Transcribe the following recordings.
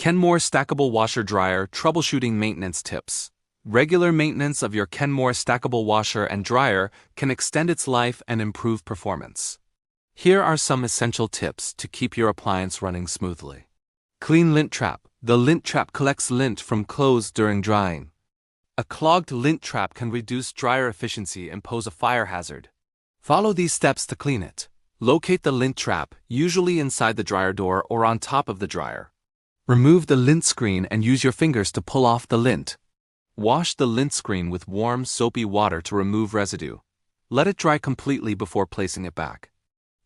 Kenmore Stackable Washer Dryer Troubleshooting Maintenance Tips. Regular maintenance of your Kenmore Stackable washer and dryer can extend its life and improve performance. Here are some essential tips to keep your appliance running smoothly. Clean lint trap. The lint trap collects lint from clothes during drying. A clogged lint trap can reduce dryer efficiency and pose a fire hazard. Follow these steps to clean it. Locate the lint trap, usually inside the dryer door or on top of the dryer. Remove the lint screen and use your fingers to pull off the lint. Wash the lint screen with warm, soapy water to remove residue. Let it dry completely before placing it back.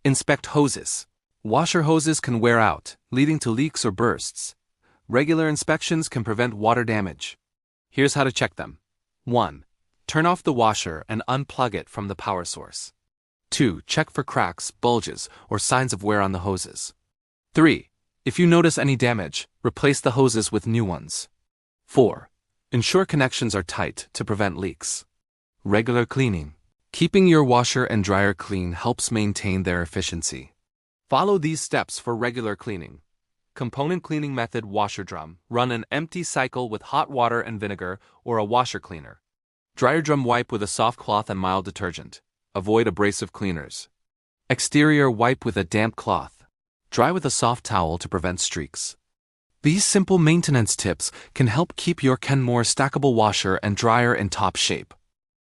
Inspect hoses. Washer hoses can wear out, leading to leaks or bursts. Regular inspections can prevent water damage. Here's how to check them. 1. Turn off the washer and unplug it from the power source. 2. Check for cracks, bulges, or signs of wear on the hoses. 3. If you notice any damage, replace the hoses with new ones. 4. Ensure connections are tight to prevent leaks. Regular cleaning. Keeping your washer and dryer clean helps maintain their efficiency. Follow these steps for regular cleaning. Component cleaning method: washer drum. Run an empty cycle with hot water and vinegar or a washer cleaner. Dryer drum wipe with a soft cloth and mild detergent. Avoid abrasive cleaners. Exterior wipe with a damp cloth. Dry with a soft towel to prevent streaks. These simple maintenance tips can help keep your Kenmore Stackable washer and dryer in top shape.